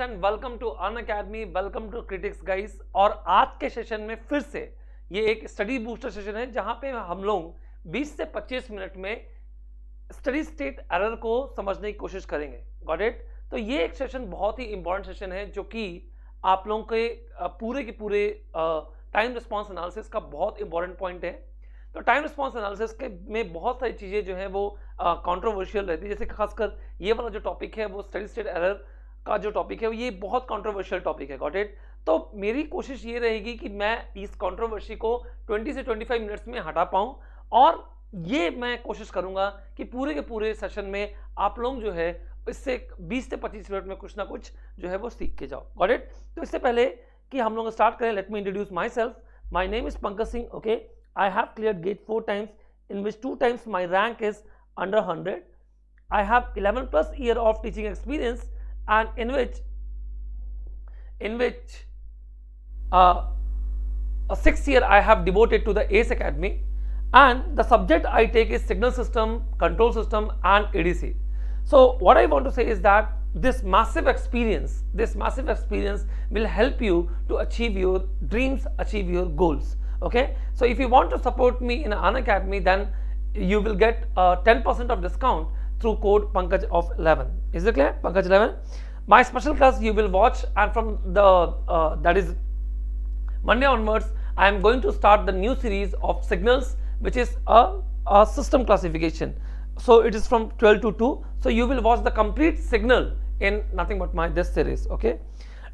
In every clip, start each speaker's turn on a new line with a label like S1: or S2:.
S1: Students and welcome to Unacademy, welcome to critics guys. और आज के सेशन में फिर से ये एक स्टडी बूस्टर सेशन है जहां पे हम लोग 20 से 25 मिनट में स्टडी स्टेट एरर को समझने की कोशिश करेंगे। Got it? तो ये एक सेशन बहुत ही इंपॉर्टेंट सेशन है जो कि आप लोगों के पूरे के पूरे टाइम रिस्पॉन्स एनालिसिस का बहुत इंपॉर्टेंट पॉइंट है। तो टाइम रिस्पॉन्स एनालिसिस के में बहुत सारी चीज़ें जो है वो कंट्रोवर्शियल रहती है, जैसे खासकर ये वाला जो टॉपिक है वो स्टडी स्टेट एरर का जो टॉपिक है ये बहुत कंट्रोवर्शियल टॉपिक है। Got it? तो मेरी कोशिश ये रहेगी कि मैं इस कंट्रोवर्सी को 20 से 25 मिनट्स में हटा पाऊँ, और ये मैं कोशिश करूंगा कि पूरे के पूरे सेशन में आप लोग जो है इससे 20 से 25 मिनट में कुछ ना कुछ जो है वो सीख के जाओ। Got it? तो इससे पहले कि हम लोग स्टार्ट करें, let me introduce my self. My name is Pankaj Singh. Okay, I have cleared GATE 4 times, in which 2 times my rank is under 100. I have 11 plus year of teaching experience, and in which a 6th year I have devoted to the ACE Academy, and the subject I take is signal system, control system, and ADC. So what I want to say is that this massive experience will help you to achieve your dreams, achieve your goals. Okay, so if you want to support me in Unacademy, then you will get 10% of discount through code Pankaj of 11. Is it clear? Pankaj 11. My special class you will watch, and from the that is Monday onwards, I am going to start the new series of signals, which is a system classification. So it is from 12 to 2. So you will watch the complete signal in nothing but this series. Okay.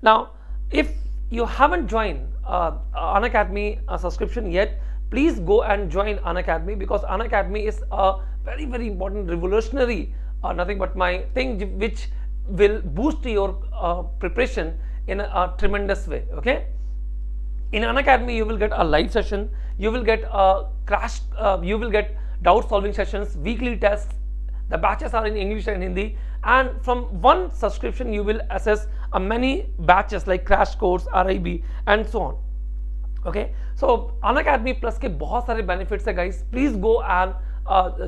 S1: Now, if you haven't joined Unacademy subscription yet, please go and join Unacademy, because Unacademy is a very very important revolutionary nothing but my thing which will boost your preparation in a tremendous way. Okay, in Unacademy you will get a live session, you will get a crash, you will get doubt solving sessions, weekly tests. The batches are in English and Hindi, and from one subscription you will access a many batches like crash course, RIB, and so on. Okay, so Unacademy Plus के बहुत सारे benefits है guys. Please go and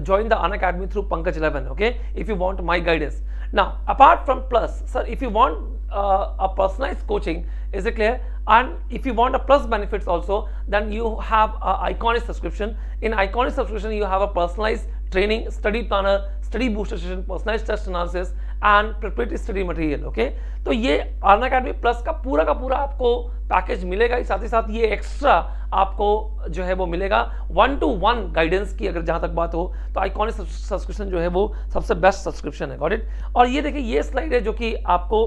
S1: join the Unacademy through Pankaj 11. Okay, if you want my guidance. Now, apart from Plus, sir, if you want a personalized coaching, is it clear? And if you want a Plus benefits also, then you have a Iconic subscription. In Iconic subscription, you have a personalized training, study planner, study booster session, personalized test analysis, and preparatory study material. Okay, तो ये Unacademy Plus का पूरा आपको package मिलेगा। साथ ही साथ ये extra आपको जो है वो मिलेगा 1-to-1 गाइडेंस की। अगर जहां तक बात हो तो आइकॉनिक सब्सक्रिप्शन जो है वो सबसे बेस्ट सब्सक्रिप्शन है। Got it? और ये देखिए, ये स्लाइड है जो कि आपको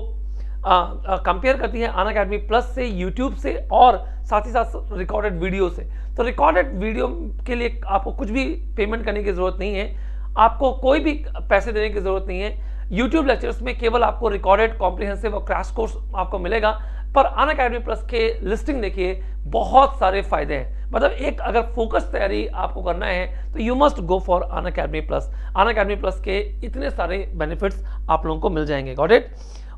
S1: कंपेयर करती है Unacademy Plus से, यूट्यूब से, और साथ ही साथ रिकॉर्डेड वीडियो से। तो रिकॉर्डेड वीडियो के लिए आपको कुछ भी पेमेंट करने की जरूरत नहीं है, आपको कोई भी पैसे देने की जरूरत नहीं है। यूट्यूब लेक्चर्स में केवल आपको रिकॉर्डेड कॉम्प्रिहेंसिव और क्रैश कोर्स आपको मिलेगा, पर Unacademy Plus के लिस्टिंग देखिए, बहुत सारे फायदे हैं। मतलब एक अगर फोकस तैयारी आपको करना है तो you must go for Unacademy Plus। Unacademy Plus के इतने सारे बेनिफिट्स आप लोगों को मिल जाएंगे। Got it?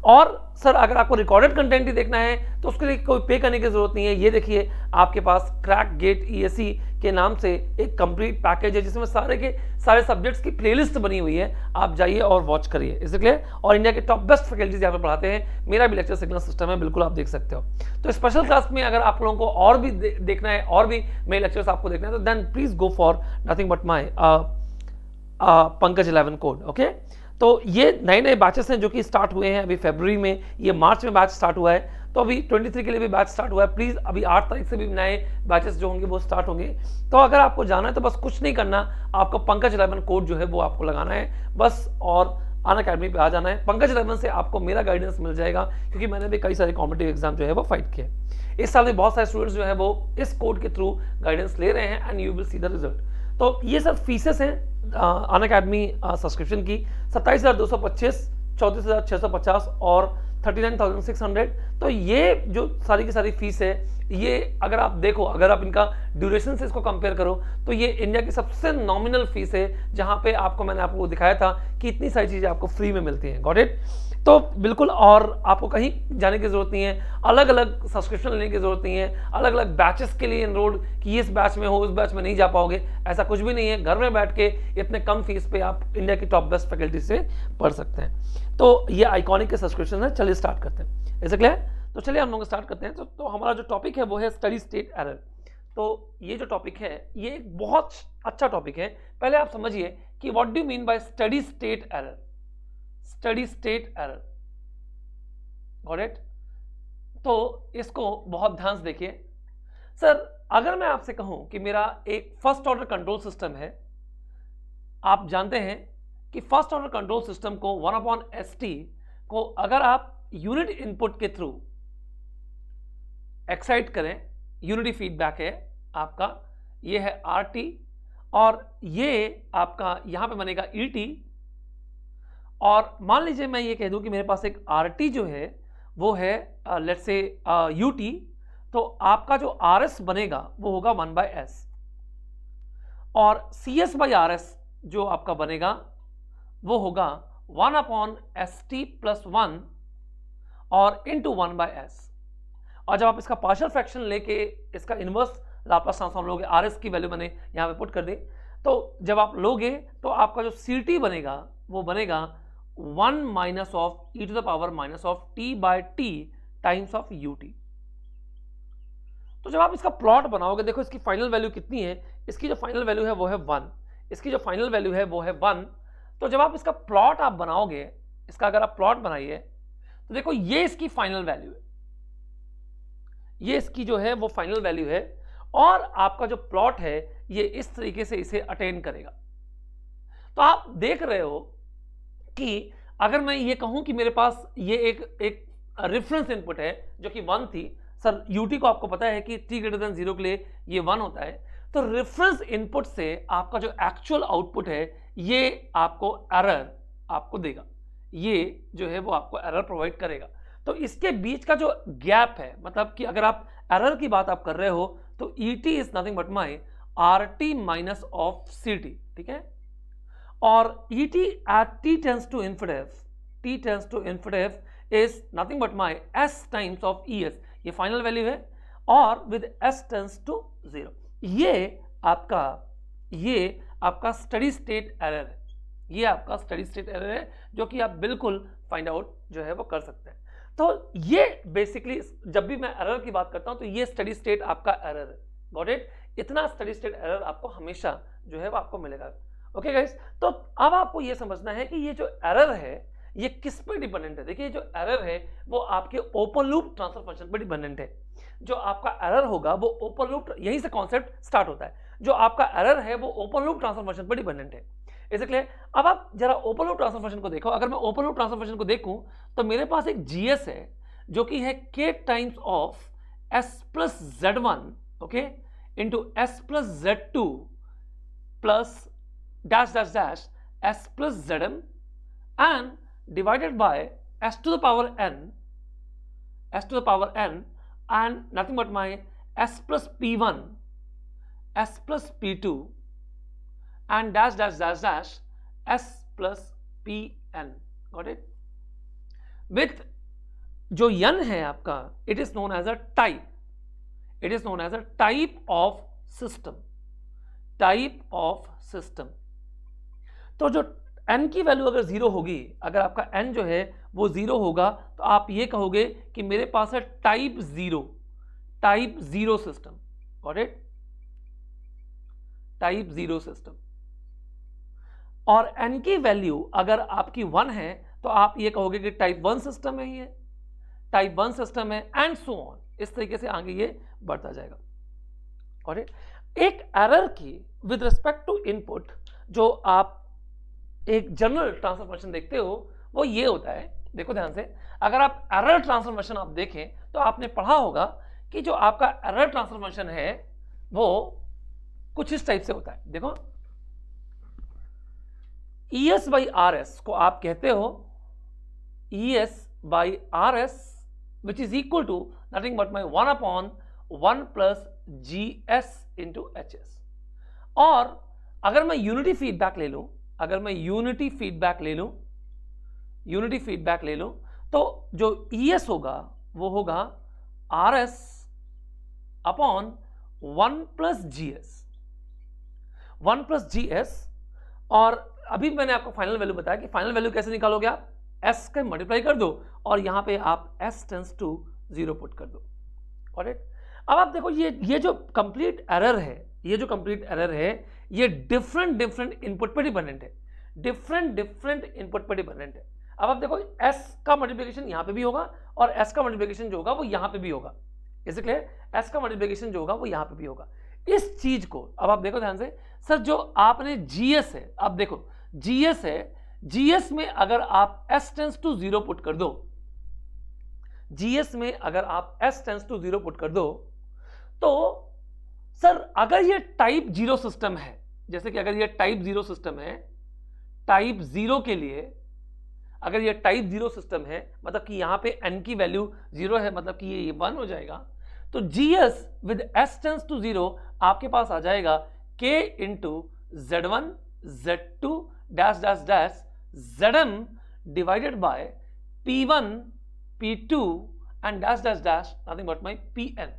S1: और सर अगर आपको रिकॉर्डेड कंटेंट ही देखना है तो उसके लिए कोई पे करने की जरूरत नहीं है। ये देखिए, आपके पास क्रैक गेट ESE के नाम से एक कंप्लीट पैकेज है जिसमें सारे के सारे सब्जेक्ट्स की प्लेलिस्ट बनी हुई है। आप जाइए और वॉच करिए। Is clear? और इंडिया के टॉप बेस्ट फैकल्टीज यहाँ पे पढ़ाते हैं। मेरा भी लेक्चर सिग्नल सिस्टम है, बिल्कुल आप देख सकते हो। तो स्पेशल क्लास में अगर आप लोगों को और भी देखना है, और भी मेरे लेक्चर्स आपको देखना है, तो then please go for nothing but my Pankaj 11 code. Okay, तो ये नए बैचेस हैं जो कि स्टार्ट हुए हैं अभी फरवरी में, ये मार्च में बैच स्टार्ट हुआ है, तो अभी 23 के लिए भी बैच स्टार्ट हुआ है। प्लीज़ अभी 8 तारीख से भी नए बैचेस जो होंगे वो स्टार्ट होंगे। तो अगर आपको जाना है तो बस कुछ नहीं करना, आपको Pankaj 11 कोड जो है वो आपको लगाना है बस, और Unacademy पे आ जाना है। Pankaj 11 से आपको मेरा गाइडेंस मिल जाएगा, क्योंकि मैंने भी कई सारे कॉम्पिटिटिव एग्जाम जो है वो फाइट किए। इस साल में बहुत सारे स्टूडेंट्स जो है वो इस कोड के थ्रू गाइडेंस ले रहे हैं, and you will see the result. तो ये सब फीसेस हैं Unacademy सब्सक्रिप्शन की, 27,225, 34,650 और 39,600। तो ये जो सारी की सारी फीस है, ये अगर आप देखो, अगर आप इनका ड्यूरेशन से इसको कंपेयर करो, तो ये इंडिया की सबसे नॉमिनल फीस है, जहां पे आपको मैंने आपको दिखाया था कि इतनी सारी चीजें आपको फ्री में मिलती हैं। Got it? तो बिल्कुल, और आपको कहीं जाने की जरूरत नहीं है, अलग अलग सब्सक्रिप्शन लेने की जरूरत नहीं है, अलग अलग बैचेस के लिए एनरोल्ड कि इस बैच में हो, उस बैच में नहीं जा पाओगे, ऐसा कुछ भी नहीं है। घर में बैठ के इतने कम फीस पे आप इंडिया की टॉप बेस्ट फैकल्टी से पढ़ सकते हैं। तो ये आइकॉनिक के सब्सक्रिप्शन है। चलिए स्टार्ट करते हैं, ऐसे क्लियर? तो चलिए हम लोग स्टार्ट करते हैं। तो हमारा जो टॉपिक है वो है स्टडी स्टेट एरर। तो ये जो टॉपिक है ये एक बहुत अच्छा टॉपिक है। पहले आप समझिए कि what do you mean by steady state error. Steady state error, got it? तो इसको बहुत ध्यान से देखिए। सर अगर मैं आपसे कहूं कि मेरा एक फर्स्ट ऑर्डर कंट्रोल सिस्टम है, आप जानते हैं कि फर्स्ट ऑर्डर कंट्रोल सिस्टम को 1/ST को अगर आप यूनिट इनपुट के थ्रू एक्साइट करें, यूनिटी फीडबैक है आपका, ये है RT और ये आपका यहां पे बनेगा ET। और मान लीजिए मैं ये कह दूं कि मेरे पास एक RT जो है वो है लेट्स से UT, तो आपका जो RS बनेगा वो होगा 1/S और CS/RS जो आपका बनेगा वो होगा 1/ST+1 और इंटू 1/S। और जब आप इसका पार्शियल फ्रैक्शन लेके इसका इनवर्स लाप्लास ट्रांसफॉर्म लोगे, RS की वैल्यू मैंने यहाँ पे पुट कर दी, तो जब आप लोगे तो आपका जो CT बनेगा वो बनेगा 1 minus of e⁻⁻t times of UT। तो जब आप इसका प्लॉट बनाओगे, देखो इसकी फाइनल वैल्यू कितनी है, इसकी जो फाइनल वैल्यू है वो है 1, इसकी जो फाइनल वैल्यू है वो है 1। तो जब आप इसका प्लॉट आप बनाओगे, इसका अगर आप प्लॉट बनाइए तो देखो ये इसकी फाइनल वैल्यू है, ये इसकी जो है वो फाइनल वैल्यू है और आपका जो प्लॉट है ये इस तरीके से इसे अटेन करेगा। तो आप देख रहे हो कि अगर मैं ये कहूं कि मेरे पास ये एक रेफरेंस इनपुट है जो कि 1 थी, सर UT को आपको पता है कि t>0 के लिए ये 1 होता है, तो रेफरेंस इनपुट से आपका जो एक्चुअल आउटपुट है ये आपको एरर आपको देगा, ये जो है वो आपको एरर प्रोवाइड करेगा। तो इसके बीच का जो गैप है, मतलब कि अगर आप एरर की बात आप कर रहे हो तो ET is nothing but my RT minus of CT, ठीक है? और ET at t tends to infinitive is nothing but my S times of ES, ये फाइनल वैल्यू है और विद S tends to 0। ये आपका स्टडी स्टेट एरर है, ये आपका स्टडी स्टेट एरर है जो कि आप बिल्कुल फाइंड आउट जो है वो कर सकते हैं। तो ये बेसिकली जब भी मैं एरर की बात करता हूं तो ये स्टडी स्टेट आपका एरर है, गॉट इट? इतना स्टडी स्टेट एरर आपको हमेशा जो है वो आपको मिलेगा। ओके गाइस, तो अब आपको ये समझना है कि ये जो एरर है ये किस पे डिपेंडेंट है। देखिए जो एरर है वो आपके ओपन लूप ट्रांसफर फंक्शन पर डिपेंडेंट है। जो आपका एरर होगा वो ओपन लूप, यहीं से कॉन्सेप्ट स्टार्ट होता है, जो आपका एरर है वो ओपन लूप ट्रांसफर फंक्शन पर डिपेंडेंट है। इसलिए अब आप जरा ओपन लूप ट्रांसफर फंक्शन को देखो। अगर मैं ओपन लूप ट्रांसफर फंक्शन को देखूं तो मेरे पास एक GS है जो कि है k times of S+Z1 okay into S+Z2 plus dash dash dash S+Zm and divided by S to the power n and nothing but my S+P1 S+P2 and dash dash dash dash S+Pn, got it? with जो n है आपका, it is known as a type of system, तो जो n की value अगर 0 होगी, अगर आपका n जो है वो 0 होगा तो आप ये कहोगे कि मेरे पास है type 0 system, got it? Type 0 system. और n की वैल्यू अगर आपकी 1 है तो आप ये कहोगे कि टाइप 1 सिस्टम है, ये टाइप 1 सिस्टम है एंड सो ऑन, इस तरीके से आगे ये बढ़ता जाएगा, गॉट इट? एक एरर की विद रिस्पेक्ट टू इनपुट जो आप एक जनरल ट्रांसफॉर्मेशन देखते हो वो ये होता है। देखो ध्यान से, अगर आप एरर ट्रांसफॉर्मेशन आप देखें तो आपने पढ़ा होगा कि जो आपका एरर ट्रांसफॉर्मेशन है वो कुछ इस टाइप से होता है। देखो ES/RS को आप कहते हो ES/RS which is equal to nothing but my 1/1 plus GS into HS। और अगर मैं यूनिटी फीडबैक ले लूं तो जो ES होगा वो होगा RS अपॉन 1 प्लस GS। और अभी मैंने आपको फाइनल वैल्यू बताया कि फाइनल वैल्यू कैसे निकालोगे आप, s का मल्टीप्लाई कर दो और यहां पे आप s टेंस टू 0 पुट कर दो। ऑलराइट, अब आप देखो ये जो कंप्लीट एरर है, ये जो कंप्लीट एरर है, ये डिफरेंट इनपुट पे डिपेंडेंट है, डिफरेंट इनपुट पे डिपेंडेंट है। अब आप देखो s का मल्टीप्लिकेशन यहां पे भी होगा और s का मल्टीप्लिकेशन जो होगा वो यहां पे भी होगा। Is it clear? s का मल्टीप्लिकेशन जो होगा वो यहां पे भी होगा। इस चीज को अब आप देखो ध्यान से, सर जो आपने जीएस है, आप देखो जीएस है, जीएस में अगर आप s टेंस टू 0 पुट कर दो, जीएस में अगर आप s टेंस टू 0 पुट कर दो, तो सर अगर ये टाइप 0 सिस्टम है, जैसे कि अगर ये टाइप 0 सिस्टम है, टाइप 0 के लिए अगर ये टाइप 0 सिस्टम है, मतलब कि यहां पे n की वैल्यू 0 है, मतलब कि ये 1 हो जाएगा, तो GS with s tends to 0 आपके पास आ जाएगा k into Z1 Z2 dash dash dash Zm divided by P1 P2 and dash dash dash nothing but my Pn।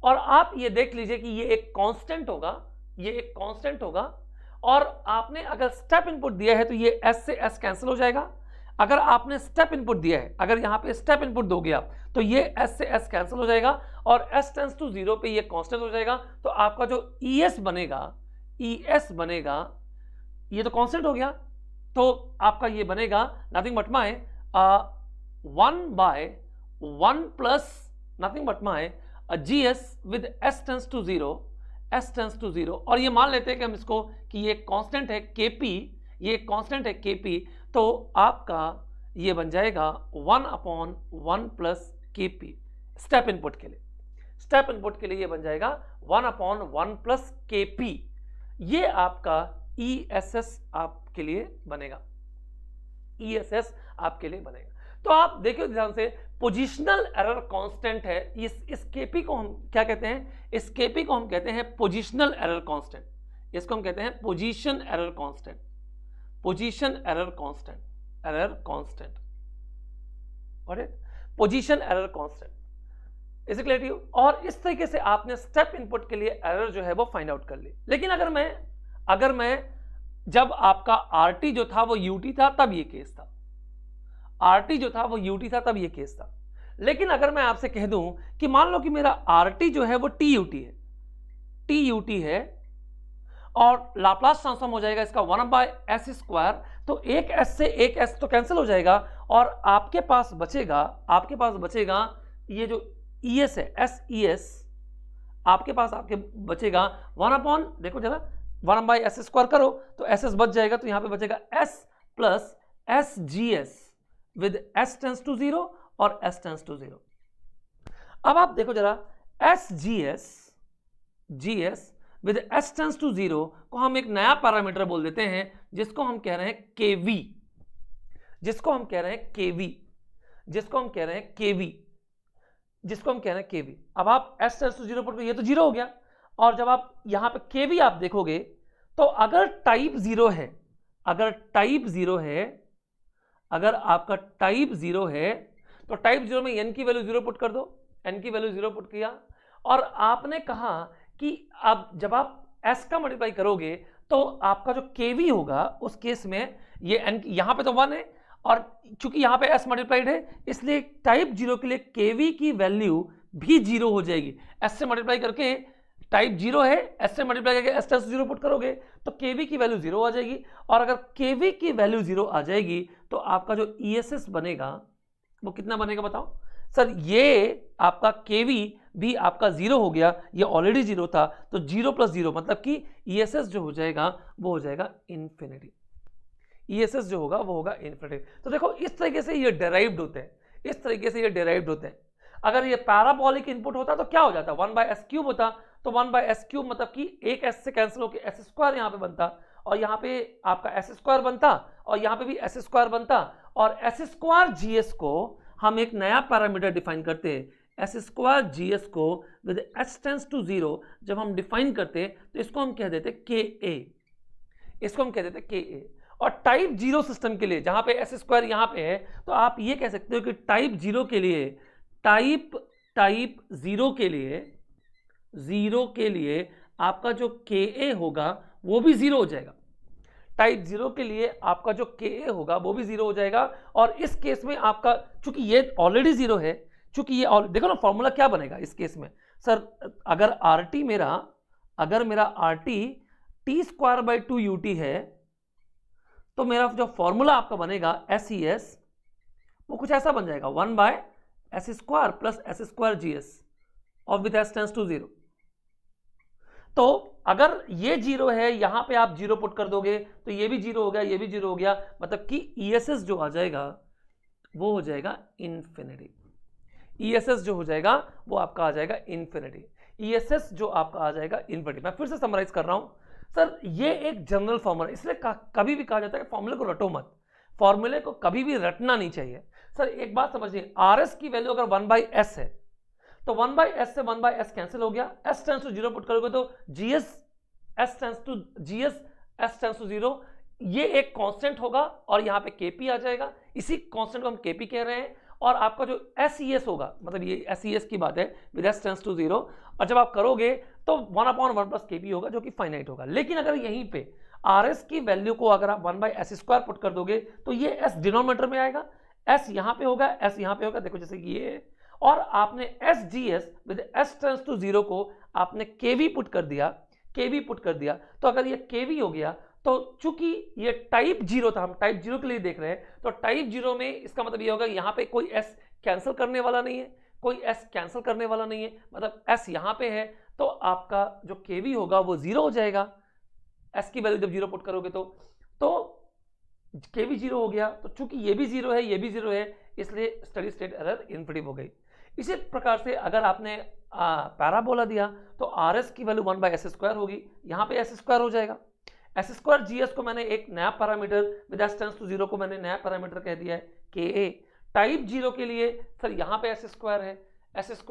S1: और आप ये देख लीजिए कि ये एक कांस्टेंट होगा, ये एक कांस्टेंट होगा, और आपने अगर स्टेप इनपुट दिया है तो ये s से s कैंसिल हो जाएगा। अगर आपने स्टेप इनपुट दिया है, अगर यहां पे स्टेप इनपुट दोगे आप, तो ये s से s कैंसिल हो जाएगा और s टेंस टू 0 पे ये कांस्टेंट हो जाएगा। तो आपका जो es बनेगा, es बनेगा, ये तो कांस्टेंट हो गया, तो आपका ये बनेगा nothing but my 1/1 plus nothing but my GS with s tends to 0, s tends to 0। और ये मान लेते हैं कि हम इसको कि ये कांस्टेंट है kp, ये कांस्टेंट है kp, तो आपका ये बन जाएगा 1/1 प्लस kp स्टेप इनपुट के लिए, स्टेप इनपुट के लिए ये बन जाएगा 1/1 प्लस kp। ये आपका ESS आपके लिए बनेगा, ESS आपके लिए बनेगा। तो आप देखिए ध्यान से, पोजिशनल एरर कांस्टेंट है, इस kp को हम क्या कहते हैं? इस kp को हम कहते हैं पोजिशनल एरर कांस्टेंट, इसको हम कहते हैं position error constant, position error constant, error constant, alright, position error constant. Is it clear to you? और इस तरीके से आपने स्टेप इनपुट के लिए एरर जो है वो फाइंड आउट कर ली। लेकिन अगर मैं जब आपका RT जो था वो UT था तब ये केस था, RT जो था वो UT था तब ये केस था। लेकिन अगर मैं आपसे कह दूं कि मान लो कि मेरा RT जो है वो TUT है, TUT है, और लाप्लास ट्रांसफॉर्म हो जाएगा इसका 1/s², तो एक s से एक s तो कैंसिल हो जाएगा और आपके पास बचेगा ये जो es है, SES, आपके पास बचेगा 1/ देखो जरा 1/s² करो तो ss बच जाएगा, तो यहां पे बचेगा s plus SGS with s tends to 0 और s टेंस टू 0। अब आप देखो जरा GS with s tends to 0 को हम एक नया पैरामीटर बोल देते हैं, जिसको हम कह रहे हैं KV, जिसको हम कह रहे हैं KV। अब आप s टेंस टू 0 पर ये तो 0 हो गया, और जब आप यहां पे KV आप देखोगे तो अगर टाइप 0 है, अगर आपका टाइप 0 है, तो टाइप 0 में n की वैल्यू 0 पुट कर दो, n की वैल्यू 0 पुट किया, और आपने कहा कि अब जब आप s का मल्टीप्लाई करोगे तो आपका जो kV होगा उस केस में ये n, यहां पे तो 1 है, और चूंकि यहां पे s मल्टीप्लाइड है, इसलिए टाइप 0 के लिए kV की वैल्यू भी 0 हो जाएगी। s से मल्टीप्लाई करके, टाइप 0 है, s से मल्टीप्लाई करके s टेंस टू 0 पुट करोगे तो kV की वैल्यू 0 आ जाएगी, और अगर kV की वैल्यू 0 आ जाएगी तो आपका जो ESS बनेगा वो कितना बनेगा बताओ सर? ये आपका kV भी आपका 0 हो गया, ये ऑलरेडी 0 था, तो 0 + 0 मतलब कि ESS जो हो जाएगा वो हो जाएगा इन्फिनिटी, ESS जो होगा वो होगा इन्फिनिटी। तो देखो इस तरीके से ये डेराइव्ड होते हैं, इस तरीके से ये डेराइव्ड होते हैं। अगर ये पैराबोलिक इनपुट होता तो क्या हो जाता? 1/s³ होता, तो 1/s³ मतलब कि एक s से कैंसिल होकर s² यहाँ पे बनता, और यहाँ पे आपका s² बनता, और यहाँ पे भी s² बनता, और s² GS को हम एक नया पैरामीटर डिफाइन करते हैं, s² GS को विद s टेंस टू 0 जब हम डिफाइन करते तो इसको हम कह देते KA, इसको हम कह देते KA। और टाइप 0 सिस्टम के लिए जहां पे s² यहां पे है, तो आप ये कह सकते हो कि टाइप 0 के लिए, टाइप 0 के लिए आपका जो KA होगा वो भी 0 हो जाएगा। टाइप 0 के लिए आपका जो Ka होगा वो भी 0 हो जाएगा, और इस केस में आपका चूंकि ये ऑलरेडी 0 है, चूंकि ये देखो ना फॉर्मूला क्या बनेगा इस केस में सर, अगर मेरा RT t² ut है, तो मेरा जो फॉर्मूला आपका बनेगा SES वो कुछ ऐसा बन जाएगा 1/s² प्लस s² GS और विद s टेंड्स टू 0। तो अगर ये 0 है, यहां पे आप 0 पुट कर दोगे तो ये भी 0 हो गया, ये भी 0 हो गया, मतलब कि ESS जो आ जाएगा वो हो जाएगा इंफिनिटी। ESS जो हो जाएगा वो आपका आ जाएगा इंफिनिटी। ESS जो आपका आ जाएगा इंफिनिटी। मैं फिर से समराइज कर रहा हूं सर, ये एक जनरल फॉर्मूला, इसलिए कभी भी कहा जाता है कि फॉर्मूले को रटो मत, फॉर्मूले को कभी भी रटना नहीं चाहिए। सर एक बात समझिए, RS की वैल्यू अगर 1/s है तो 1/s से 1/s कैंसिल हो गया, s टेंड्स टू 0 पुट करोगे तो GS s टेंड्स टू 0, ये एक कांस्टेंट होगा और यहाँ पे KP आ जाएगा, इसी कांस्टेंट को हम KP कह रहे हैं। और आपका जो SES होगा, मतलब ये SES की बात है विद s टेंड्स टू 0, और जब आप करोगे तो 1/1 प्लस KP होगा जो कि फाइनाइट होगा। लेकिन अगर यहीं पे RS की वैल्यू को अगर आप 1/s² पुट कर दोगे तो ये s डिनोमिनेटर में आएगा, s यहाँ पे होगा, s यहाँ पे होगा, देखो जैसे कि ये है, और आपने SGS with s tends to 0 को आपने KV पुट कर दिया, तो अगर ये KV हो गया तो चूंकि ये टाइप 0 था, हम टाइप 0 के लिए देख रहे हैं, तो टाइप 0 में इसका मतलब ये होगा यहाँ पे कोई s कैंसिल करने वाला नहीं है, मतलब s यहाँ पे है, तो आपका जो KV होगा वो 0 हो जाएगा। s की वैल्यू जब 0 पुट करोगे तो KV 0 हो गया, तो चूंकि ये भी 0 है, ये भी 0 है, इसलिए स्टडी स्टेट एरर इन्फिनिटी हो गई। इसी प्रकार से अगर आपने पैराबोला दिया तो RS की वैल्यू 1/s² होगी, यहाँ पे s² हो जाएगा। s² GS को मैंने एक नया parameter with s tends to 0 को मैंने नया पैरामीटर कह दिया है Ka। टाइप 0 के लिए सर यहाँ पे s² है, s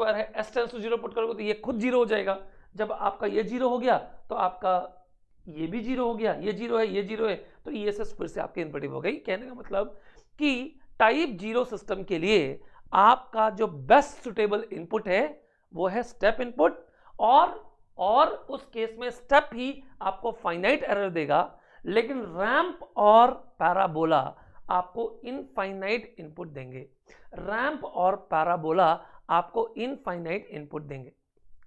S1: टेंड्स टू 0 पुट करोगे तो ये खुद 0 हो जाएगा। जब आपका ये 0 हो गया तो आपका ये भी 0 हो गया, ये 0 है, ये 0 है, तो ESS फिर से आपकी इन्फिनिटी हो गई। कहने का मतलब कि टाइप 0 सिस्टम के लिए आपका जो बेस्ट सुटेबल इनपुट है वो है स्टेप इनपुट, और उस केस में स्टेप ही आपको फाइनाइट एरर देगा, लेकिन रैंप और पैराबोला आपको इनफाइनाइट इनपुट देंगे।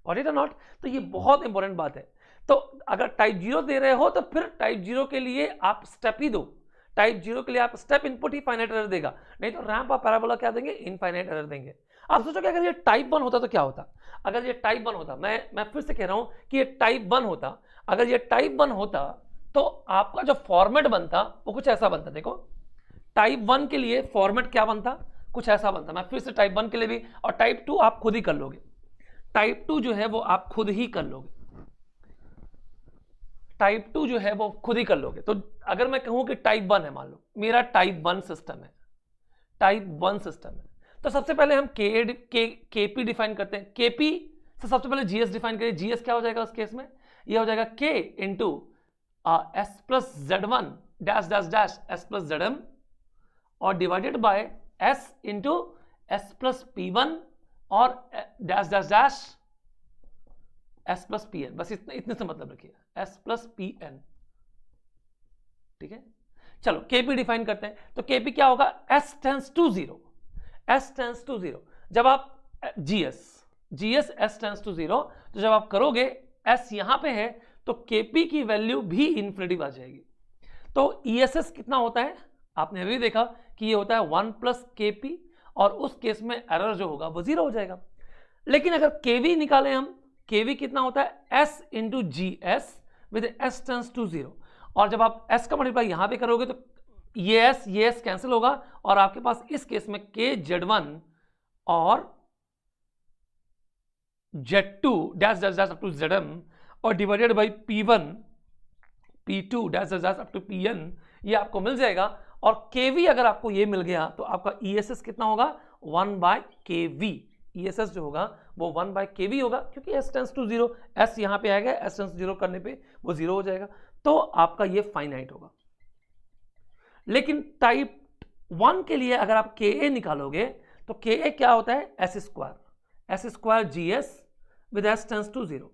S1: गॉट इट और नॉट? तो ये बहुत इंपॉर्टेंट बात है। तो अगर टाइप 0 दे रहे हो तो फिर टाइप 0 के लिए आप स्टेप ही दो, टाइप 0 के लिए आप स्टेप इनपुट ही फाइनाइट एरर देगा, नहीं तो रैंप और पैराबोला क्या देंगे? इनफाइनाइट एरर देंगे। आप सोचो कि अगर ये टाइप 1 होता तो क्या होता? अगर ये टाइप 1 होता, मैं फिर से कह रहा हूं कि ये टाइप 1 होता, अगर ये टाइप 1 होता तो आपका जो फॉर्मेट बनता वो कुछ ऐसा बनता। देखो टाइप 1 के लिए फॉर्मेट क्या बनता? कुछ ऐसा बनता। मैं फिर से टाइप 1 के लिए भी, और टाइप 2 आप खुद ही कर लोगे, टाइप 2 जो है वो आप खुद ही कर लोगे, टाइप 2 जो है वो खुद ही कर लोगे। तो अगर मैं कहूं कि टाइप 1 है, मान लो मेरा टाइप 1 सिस्टम है, तो सबसे पहले हम केपी डिफाइन करते हैं। केपी से सबसे पहले जीएस डिफाइन करें। जीएस क्या हो जाएगा उस केस में? ये हो जाएगा के into S plus Z1 dash dash dash S plus ZM और divided by S into S plus P1 और dash dash dash S plus PN। बस इतने से मतलब रखिए, एस प्लस PN। ठीक है, चलो केपी डिफाइन करते हैं। तो केपी क्या होगा? S tends to 0। जब आप जीएस एस टेंस टू 0, तो जब आप करोगे एस यहां पे है तो केपी की वैल्यू भी इन्फिनिटी आ जाएगी। तो ईएसएस कितना होता है? आपने अभी देखा कि ये होता है 1 प्लस केपी, और उस केस में एरर जो होगा वो 0 हो जाएगा। लेकिन अगर केवी निकालें हम, केवी कितना होता है? S into G S with S tends to 0, और जब आप एस का मल्टीप्लाई यहां पे करोगे तो ये एस कैंसिल होगा, और आपके पास इस केस में के Z1 और Z2 dash dash dash up to ZM और divided by P1 P2 dash dash dash up to PN, ये आपको मिल जाएगा। और KV अगर आपको ये मिल गया तो आपका ESS कितना होगा? 1/KV। ESS जो होगा वो 1/KV होगा, क्योंकि S टेंस टू 0, S यहां पे आएगा, S टेंस 0 करने पे वो 0 हो जाएगा, तो आपका ये फाइनाइट होगा। लेकिन टाइप 1 के लिए अगर आप Ka निकालोगे तो Ka क्या होता है? S square GS with S tends to 0।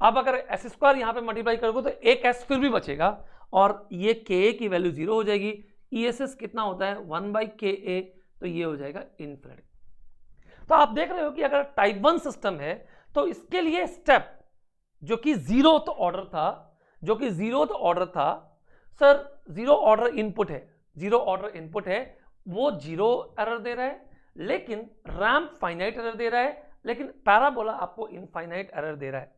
S1: अब अगर S स्क्वायर यहां पे मल्टीप्लाई करोगे तो एक S फिर भी बचेगा, और ये के की वैल्यू 0 हो जाएगी। ESS कितना होता है 1/KA, तो ये हो जाएगा इन्फिनिटी। तो आप देख रहे हो कि अगर टाइप 1 सिस्टम है तो इसके लिए स्टेप जो कि 0th ऑर्डर था, सर 0 ऑर्डर इनपुट है, वो 0 एरर दे रहा है, लेकिन रैम्प फाइनाइट एरर दे रहा है, लेकिन पैराबोला आपको इनफाइनाइट एरर दे रहा है।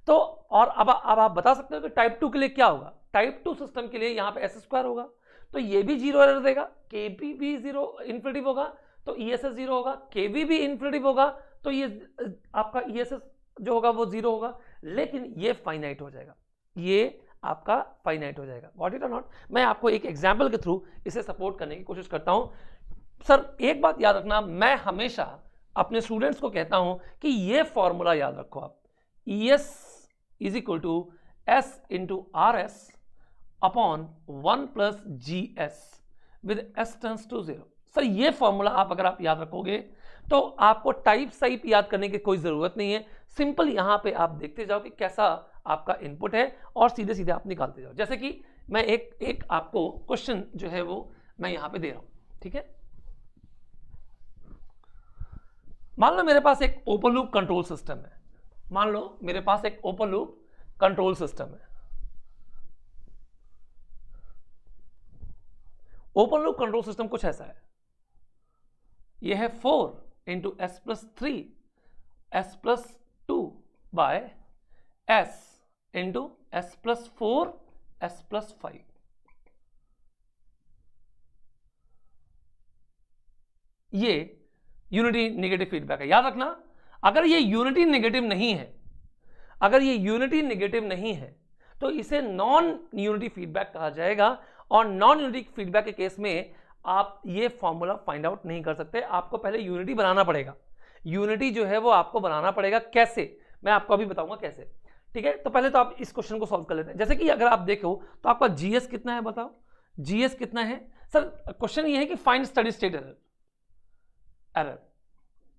S1: तो और अब आप बता सकते हो कि टाइप 2 के लिए क्या होगा। टाइप 2 सिस्टम के लिए यहां पे S² होगा, तो ये भी 0 एरर देगा, KB भी 0 इन्फिनिटी होगा, तो ESS 0 होगा, KB भी इन्फिनिटी होगा, तो ये आपका ESS जो होगा वो 0 होगा, लेकिन ये फाइनाइट हो जाएगा, ये आपका फाइनाइट हो जाएगा। गॉट इट और नॉट? मैं आपको एक एग्जाम्पल के थ्रू इसे सपोर्ट करने की कोशिश करता हूं। सर एक बात याद रखना, मैं हमेशा अपने स्टूडेंट्स को कहता हूं कि ये फॉर्मूला याद रखो आप, ES is equal to S into RS upon 1 plus GS with S tends to 0। Sir ये फॉर्मूला अगर आप याद रखोगे तो आपको टाइप याद करने की कोई जरूरत नहीं है। सिंपल यहां पे आप देखते जाओ कि कैसा आपका इनपुट है और सीधे सीधे आप निकालते जाओ। जैसे कि मैं एक आपको क्वेश्चन जो है वो मैं यहां पे दे रहा हूं, ठीक है। मान लो मेरे पास एक ओपन लूप कंट्रोल सिस्टम है, ओपन लूप कंट्रोल सिस्टम कुछ ऐसा है, यह है 4 into S plus 3 S plus 2 by S into S plus 4 S plus 5। ये यूनिटी नेगेटिव फीडबैक है। याद रखना, अगर ये यूनिटी नेगेटिव नहीं है तो इसे नॉन यूनिटी फीडबैक कहा जाएगा, और नॉन यूनिटी फीडबैक के केस में आप ये फॉर्मूला फाइंड आउट नहीं कर सकते। आपको पहले यूनिटी बनाना पड़ेगा, यूनिटी जो है वो आपको बनाना पड़ेगा। कैसे, मैं आपको अभी बताऊंगा कैसे, ठीक है। तो पहले तो आप इस क्वेश्चन को सॉल्व कर लेते हैं। जैसे कि अगर आप देखो तो आपका GS कितना है, बताओ GS कितना है। सर क्वेश्चन ये है कि फाइंड स्टेडी स्टेट एरर,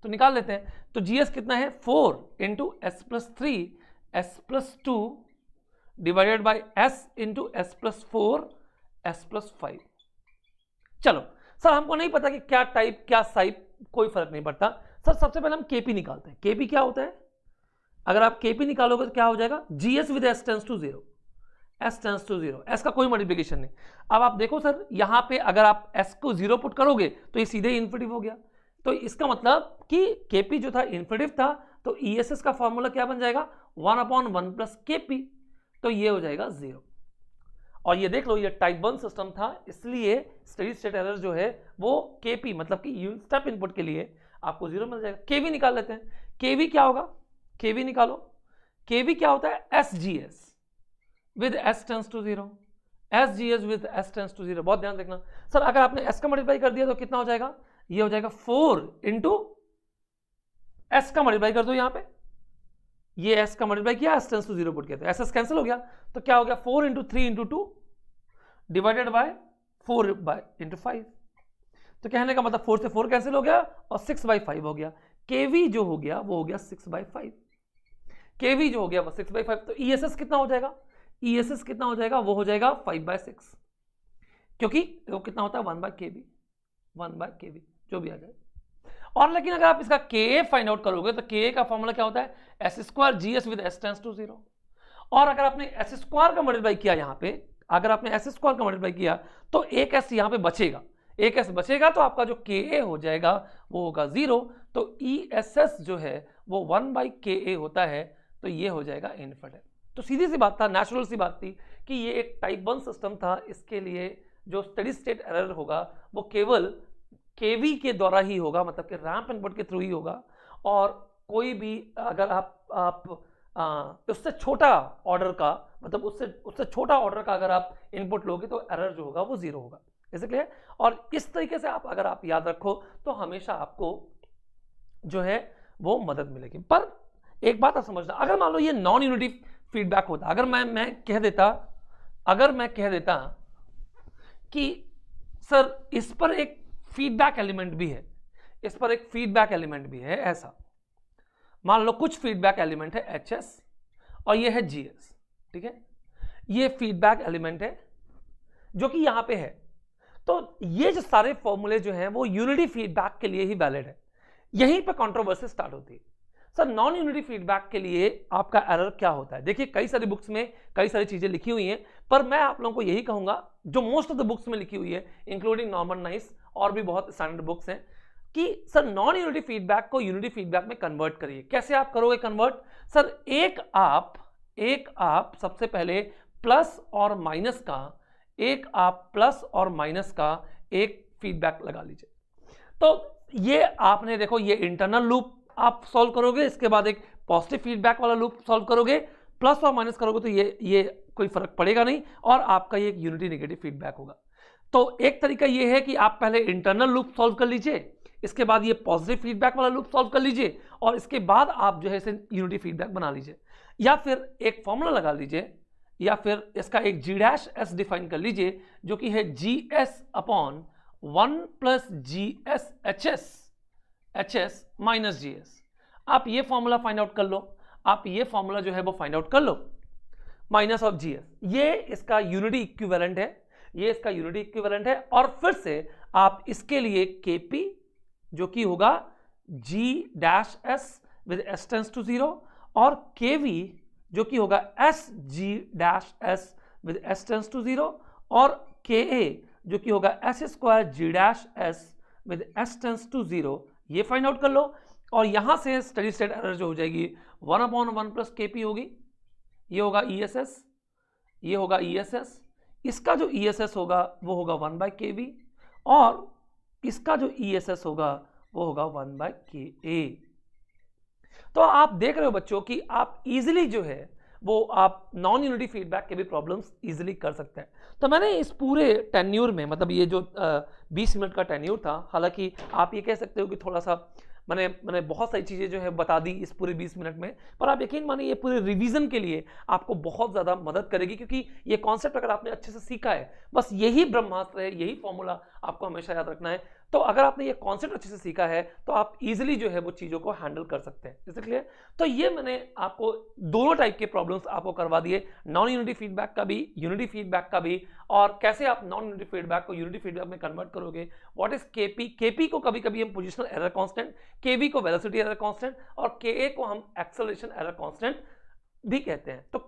S1: तो निकाल लेते हैं। तो GS कितना है 4 into S plus 3 S plus 2 divided by S into S plus 4 S plus 5। चलो सर हमको नहीं पता कि क्या टाइप क्या साइप, कोई फर्क नहीं पड़ता। सर सबसे पहले हम KP निकालते हैं। KP क्या होता है, अगर आप KP निकालोगे तो क्या हो जाएगा, GS with S tends to 0, S tends to 0, S का कोई मल्टीप्लिकेशन नहीं। अब आप देखो सर यहां पे अगर आप S को 0 पुट करोगे तो ये सीधे इन्फिनिटिव हो गया, तो इसका मतलब कि KP जो था इन्फिनिटिव था, तो ESS का फॉर्मूला क्या बन जाएगा 1/1 प्लस KP, तो ये हो जाएगा 0। और ये देख लो ये टाइप 1 सिस्टम था, इसलिए स्टेडी स्टेट एरर जो है वो KP मतलब कि स्टेप इनपुट के लिए आपको 0 मिल जाएगा। KV निकाल लेते हैं। KV क्या होगा, KV निकालो। KV क्या होता है SGS with S tends to 0, SGS with S tends to 0। बहुत ध्यान देखना सर, अगर आपने S का मल्टीप्लाई कर दिया तो कितना हो जाएगा, ये हो जाएगा 4 इंटू S का मल्टीप्लाई कर दो, यहां पे ये S का मल्टीप्लाई किया, S टेंड्स टू 0 पुट किया, तो SS कैंसिल हो गया, तो क्या हो गया 4 into 3 into 2 divided by 4 bye into 5। तो कहने का मतलब 4 से 4 कैंसिल हो गया और 6/5 हो गया। KV जो हो गया वो हो गया 6/5, KV जो हो गया वो 6/5। तो ESS कितना हो जाएगा, ESS कितना हो जाएगा, वो हो जाएगा 5/6, क्योंकि वो कितना होता है 1/KV जो भी आ जाए। और लेकिन अगर आप इसका KA फाइंड आउट करोगे तो KA का फॉर्मूला क्या होता है S² GS with S tends to 0। और अगर आपने S² का मल्टीप्लाई किया, यहां पे अगर आपने S² का मल्टीप्लाई किया तो एक S यहां पे बचेगा, एक S बचेगा, तो आपका जो KA हो जाएगा वो होगा 0। तो ESS जो है वो 1/KA होता है, तो ये हो जाएगा इन्फिनिटी। तो सीधी सी बात था, नेचुरल सी बात थी कि ये एक टाइप 1 सिस्टम था, इसके लिए जो स्टेडी स्टेट एरर होगा वो केवल KV के द्वारा ही होगा, मतलब कि रैंप इनपुट के थ्रू ही होगा। और कोई भी अगर आप उससे छोटा ऑर्डर का, मतलब उससे छोटा ऑर्डर का अगर आप इनपुट लोगे तो एरर जो होगा वो 0 होगा। इसे क्लियर? और इस तरीके से अगर आप याद रखो तो हमेशा आपको जो है वो मदद मिलेगी। पर एक बात आप समझना, अगर मान लो ये नॉन यूनिटी फीडबैक होता, अगर मैं कह देता कि सर इस पर एक फीडबैक एलिमेंट भी है, ऐसा मान लो कुछ फीडबैक एलिमेंट है HS और ये है GS, ठीक है, ये फीडबैक एलिमेंट है जो कि यहां पे है। तो ये जो सारे फॉर्मूले जो हैं वो यूनिटी फीडबैक के लिए ही वैलिड है। यहीं पे कंट्रोवर्सी स्टार्ट होती है। सर नॉन यूनिटी फीडबैक के लिए आपका एरर क्या होता है? देखिए कई सारी बुक्स में कई सारी चीजें लिखी हुई हैं, पर मैं आप लोगों को यही कहूंगा जो मोस्ट ऑफ द बुक्स में लिखी हुई है, इंक्लूडिंग नॉर्मन नाइस और भी बहुत स्टैंडर्ड बुक्स हैं, कि सर नॉन यूनिटी फीडबैक को यूनिटी फीडबैक में कन्वर्ट करिए। कैसे आप करोगे कन्वर्ट? सर एक आप सबसे पहले प्लस और माइनस का एक फीडबैक लगा लीजिए। तो ये आपने देखो, ये इंटरनल लूप आप सॉल्व करोगे, इसके बाद एक पॉजिटिव फीडबैक वाला लूप सॉल्व करोगे, प्लस और माइनस करोगे तो ये कोई फर्क पड़ेगा नहीं, और आपका ये एक यूनिटी नेगेटिव फीडबैक होगा। तो एक तरीका ये है कि आप पहले इंटरनल लूप सॉल्व कर लीजिए, इसके बाद ये पॉजिटिव फीडबैक वाला लूप सॉल्व कर लीजिए, और इसके बाद आप जो है इसे यूनिटी फीडबैक बना लीजिए, या फिर एक फॉर्मूला लगा लीजिए, या फिर इसका एक g' डिफाइन कर लीजिए, जो कि है GS upon 1 plus GS HS minus GS। आप ये फॉर्मूला फाइंड आउट कर लो, आप ये फॉर्मूला जो है वो फाइंड आउट कर लो, माइनस ऑफ GS, ये इसका यूनिटी इक्विवेलेंट है, और फिर से आप इसके लिए KP जो कि होगा G' with S tends to 0, और KV जो कि होगा SG' with S tends to 0, और KA जो कि होगा S² G' with S tends to 0, ये फाइंड आउट कर लो। और यहां से स्टेडी स्टेट एरर जो हो जाएगी 1/1 प्लस KP होगी, ये होगा ESS, ये होगा ESS, इसका जो ESS होगा वो होगा 1/KV, और इसका जो ESS होगा वो होगा 1/KA। तो आप देख रहे हो बच्चों कि आप इजीली जो है वो आप नॉन यूनिटी फीडबैक के भी प्रॉब्लम्स इजीली कर सकते हैं। तो मैंने इस पूरे टेन्यूर में, मतलब ये जो 20 मिनट का टेन्यूर था, हालांकि आप ये कह सकते हो कि थोड़ा सा मैंने बहुत सारी चीज़ें जो है बता दी इस पूरे 20 मिनट में, पर आप यकीन मानिए ये पूरे रिवीजन के लिए आपको बहुत ज़्यादा मदद करेगी, क्योंकि ये कॉन्सेप्ट अगर आपने अच्छे से सीखा है, बस यही ब्रह्मास्त्र है, यही फॉर्मूला आपको हमेशा याद रखना है। तो अगर आपने ये कॉन्सेप्ट अच्छे से सीखा है तो आप इजीली जो है वो चीज़ों को हैंडल कर सकते हैं। इसलिए तो ये मैंने आपको दोनों टाइप के प्रॉब्लम्स आपको करवा दिए, नॉन यूनिटी फीडबैक का भी, यूनिटी फीडबैक का भी, और कैसे आप नॉन यूनिटी फीडबैक को यूनिटी फीडबैक में कन्वर्ट करोगे। व्हाट इज केपी को कभी कभी हम पोजिशनल एरर कांस्टेंट, केवी को वेलोसिटी एरर कांस्टेंट, और के को हम एक्सेलरेशन एरर कांस्टेंट भी कहते हैं। तो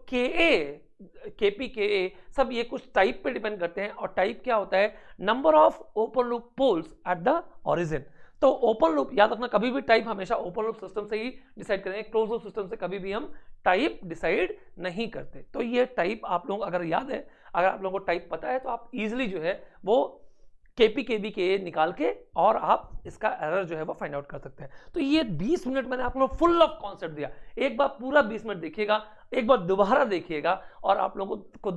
S1: केपी के सब ये कुछ टाइप पे डिपेंड करते हैं, और टाइप क्या होता है? Number of open loop poles at the origin. तो ओपन लूप याद रखना, कभी भी टाइप हमेशा ओपन लूप सिस्टम से ही डिसाइड करेंगे, क्लोज लूप सिस्टम से कभी भी हम टाइप डिसाइड नहीं करते। तो ये टाइप आप लोग अगर याद है, अगर आप लोगों को टाइप पता है, तो आप इजिली जो है वो केपी निकाल के और आप इसका एरर जो है वो फाइंड आउट कर सकते हैं। तो ये 20 मिनट मैंने आप लोगों को फुल ऑफ कॉन्सेप्ट दिया। एक बार पूरा 20 मिनट देखिएगा, एक बार दोबारा देखिएगा, और आप लोगों को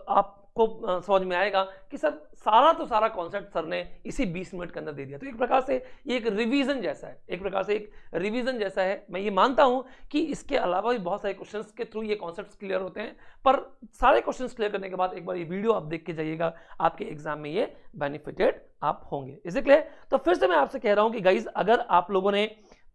S1: आपको समझ में आएगा कि सर सारा तो सारा कॉन्सेप्ट सर ने इसी 20 मिनट के अंदर दे दिया। तो एक प्रकार से ये एक रिवीजन जैसा है, एक प्रकार से एक रिवीजन जैसा है। मैं ये मानता हूं कि इसके अलावा भी बहुत सारे क्वेश्चंस के थ्रू ये कॉन्सेप्ट्स क्लियर होते हैं, पर सारे क्वेश्चंस क्लियर करने के बाद एक बार ये वीडियो आप देख के जाइएगा, आपके एग्जाम में ये बेनिफिटेड आप होंगे। Is it clear? तो फिर से मैं आपसे कह रहा हूं कि गाइज, अगर आप लोगों ने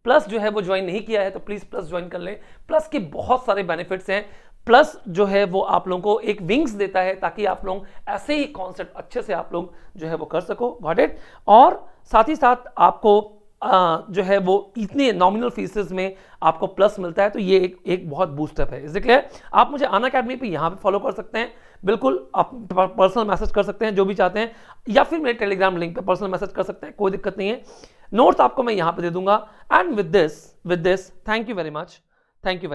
S1: प्लस जो है वो ज्वाइन नहीं किया है तो प्लीज प्लस ज्वाइन कर लें। प्लस के बहुत सारे बेनिफिट्स हैं। प्लस जो है वो आप लोगों को एक विंग्स देता है, ताकि आप लोग ऐसे ही कॉन्सेप्ट अच्छे से आप लोग जो है वो कर सको। Got it? और साथ ही साथ आपको जो है वो इतने नॉमिनल फीसेस में आपको प्लस मिलता है, तो ये एक बहुत बूस्टअप है। Is it clear? आप मुझे अन अकेडमी पे यहाँ पे फॉलो कर सकते हैं, बिल्कुल आप पर्सनल मैसेज कर सकते हैं जो भी चाहते हैं, या फिर मेरे टेलीग्राम लिंक पे पर्सनल मैसेज कर सकते हैं, कोई दिक्कत नहीं है। नोट्स आपको मैं यहाँ पे दे दूंगा। And with this thank you very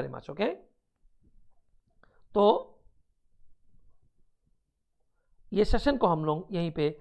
S1: much. Okay, तो ये सेशन को हम लोग यहीं पे